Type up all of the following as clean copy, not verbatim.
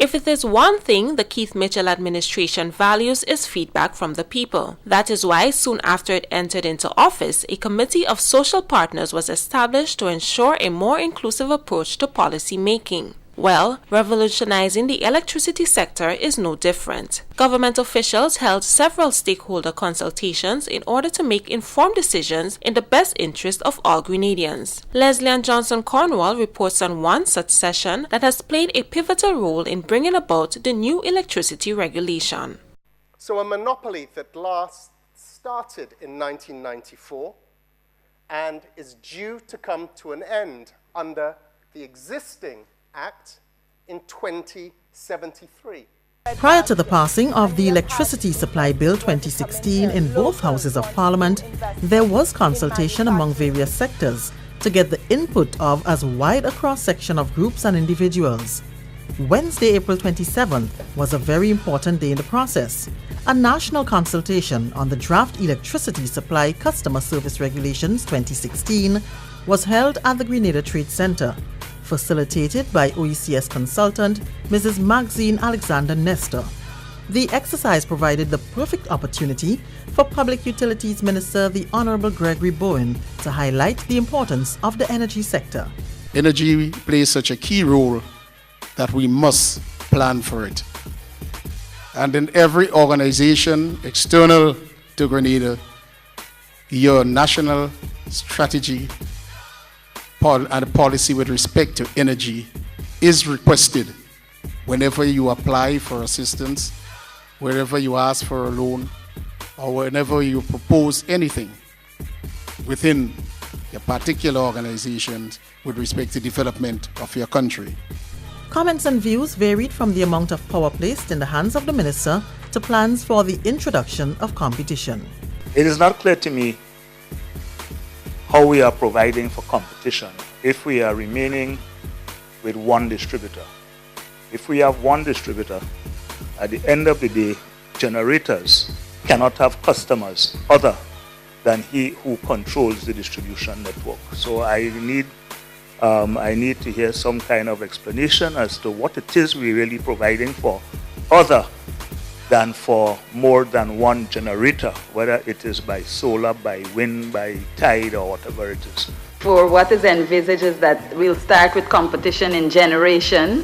If it is one thing the Keith Mitchell administration values is feedback from the people. That is why soon after it entered into office, a committee of social partners was established to ensure a more inclusive approach to policy making. Well, revolutionizing the electricity sector is no different. Government officials held several stakeholder consultations in order to make informed decisions in the best interest of all Grenadians. Leslie Ann Johnson Cornwall reports on one such session that has played a pivotal role in bringing about the new electricity regulation. So a monopoly that last started in 1994 and is due to come to an end under the existing Act in 2073. Prior to the passing of the Electricity Supply Bill 2016 in both Houses of Parliament, there was consultation among various sectors to get the input of as wide a cross-section of groups and individuals. Wednesday, April 27th was a very important day in the process. A national consultation on the Draft Electricity Supply Customer Service Regulations 2016 was held at the Grenada Trade Center, facilitated by OECS consultant Mrs. Maxine Alexander Nestor. The exercise provided the perfect opportunity for Public Utilities Minister the Honorable Gregory Bowen to highlight the importance of the energy sector. Energy plays such a key role that we must plan for it. And in every organization external to Grenada, your national strategy and policy with respect to energy is requested whenever you apply for assistance, wherever you ask for a loan, or whenever you propose anything within your particular organizations with respect to development of your country. Comments and views varied from the amount of power placed in the hands of the minister to plans for the introduction of competition. It is not clear to me how we are providing for competition if we are remaining with one distributor. If we have one distributor, at the end of the day, generators cannot have customers other than he who controls the distribution network. So I need to hear some kind of explanation as to what it is we're really providing for other than for more than one generator, whether it is by solar, by wind, by tide, or whatever it is. For what is envisaged is that we'll start with competition in generation,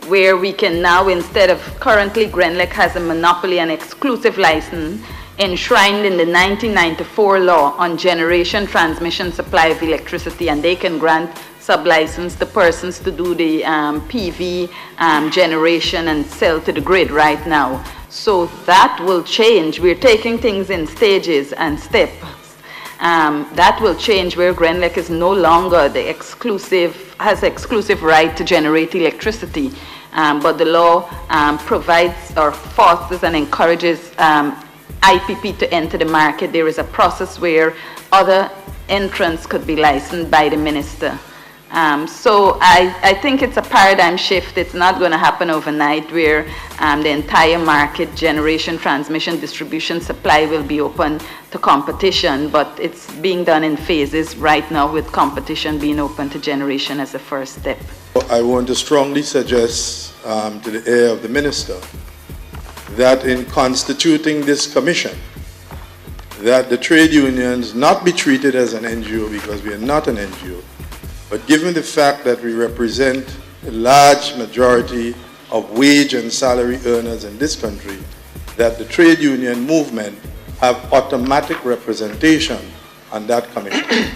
where we can now, instead of currently Grenlec has a monopoly and exclusive license enshrined in the 1994 law on generation, transmission, supply of electricity, and they can grant sub-license to persons to do the PV generation and sell to the grid right now. So that will change. We're taking things in stages and steps. That will change where Grenlec is no longer the has exclusive right to generate electricity. But the law provides or fosters and encourages IPP to enter the market. There is a process where other entrants could be licensed by the minister. So I think it's a paradigm shift. It's not going to happen overnight where the entire market, generation, transmission, distribution, supply will be open to competition, but it's being done in phases right now with competition being open to generation as a first step. I want to strongly suggest to the ear of the minister that in constituting this commission, that the trade unions not be treated as an NGO, because we are not an NGO, but given the fact that we represent a large majority of wage and salary earners in this country, that the trade union movement have automatic representation on that commission.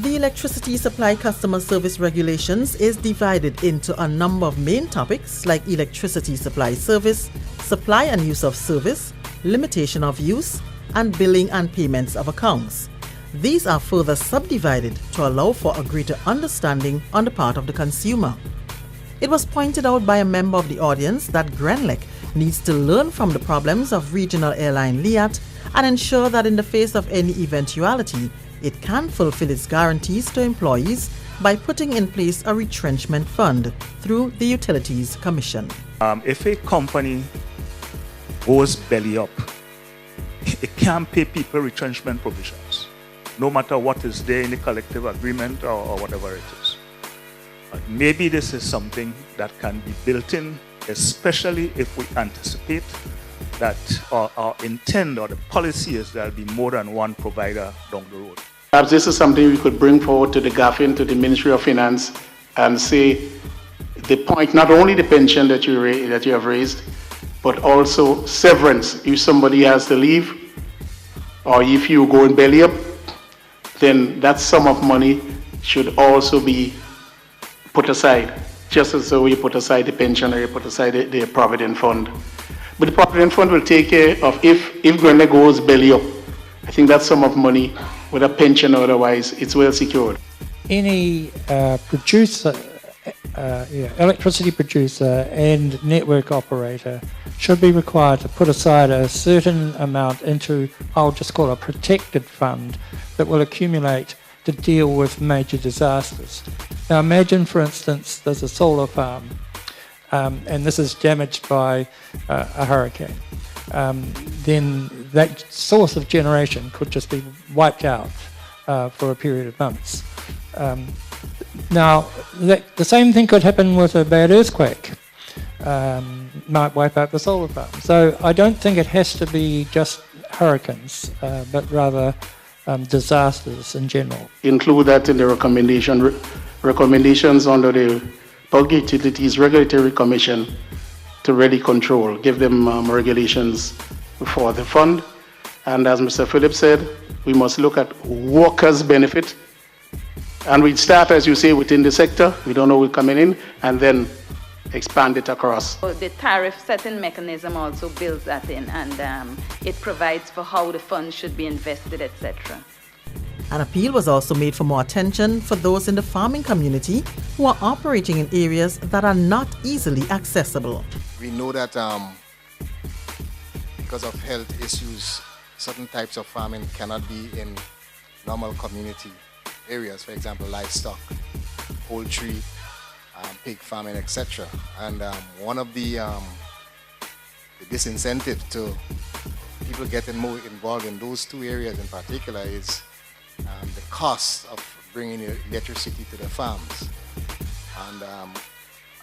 The Electricity Supply Customer Service Regulations is divided into a number of main topics like electricity supply service, supply and use of service, limitation of use, and billing and payments of accounts. These are further subdivided to allow for a greater understanding on the part of the consumer. It was pointed out by a member of the audience that Grenlec needs to learn from the problems of regional airline Liat and ensure that in the face of any eventuality, it can fulfill its guarantees to employees by putting in place a retrenchment fund through the Utilities Commission. If a company goes belly up, it can't pay people retrenchment provisions, no matter what is there in the collective agreement or whatever it is. Maybe this is something that can be built in, especially if we anticipate that our intent or the policy is there'll be more than one provider down the road. Perhaps this is something we could bring forward to the GAFIN, to the Ministry of Finance, and say the point, not only the pension that you have raised, but also severance. If somebody has to leave, or if you go in belly up, then that sum of money should also be put aside, just as though you put aside the pension or you put aside the Provident Fund. But the Provident Fund will take care of if Grenada goes belly up. I think that sum of money, whether pension or otherwise, it's well secured. Any electricity producer and network operator should be required to put aside a certain amount into, I'll just call a protected fund, that will accumulate to deal with major disasters. Now imagine, for instance, there's a solar farm and this is damaged by a hurricane. Then that source of generation could just be wiped out for a period of months. Now, the same thing could happen with a bad earthquake. Might wipe out the solar farm. So I don't think it has to be just hurricanes, but rather disasters in general. Include that in the recommendations under the Public Utilities Regulatory Commission to really control, give them regulations for the fund. And as Mr. Phillips said, we must look at workers' benefit. And we'd start, as you say, within the sector. We don't know who's coming in, and then expand it across. The tariff setting mechanism also builds that in, and it provides for how the funds should be invested, etc. An appeal was also made for more attention for those in the farming community who are operating in areas that are not easily accessible. We know that because of health issues, certain types of farming cannot be in normal community areas, for example, livestock, poultry, pig farming, etc. And one of the disincentive to people getting more involved in those two areas in particular is the cost of bringing electricity to the farms. And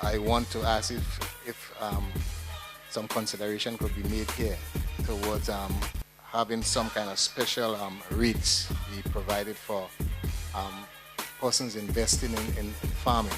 I want to ask if some consideration could be made here towards having some kind of special rates be provided for persons investing in farming.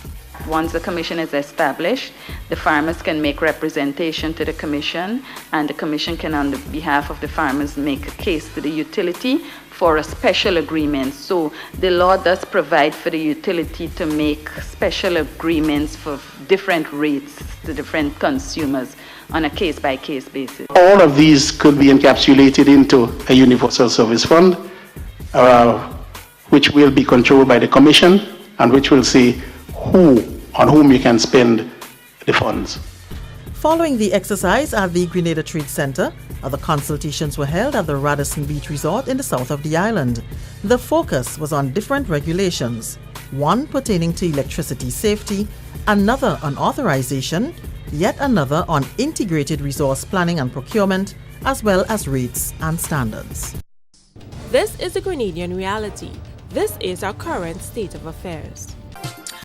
Once the commission is established, the farmers can make representation to the commission, and the commission can, on the behalf of the farmers, make a case to the utility for a special agreement. So the law does provide for the utility to make special agreements for different rates to different consumers on a case-by-case basis. All of these could be encapsulated into a universal service fund, which will be controlled by the commission, and which will say on whom you can spend the funds. Following the exercise at the Grenada Trade Center, other consultations were held at the Radisson Beach Resort in the south of the island. The focus was on different regulations, one pertaining to electricity safety, another on authorization, yet another on integrated resource planning and procurement, as well as rates and standards. This is the Grenadian reality. This is our current state of affairs.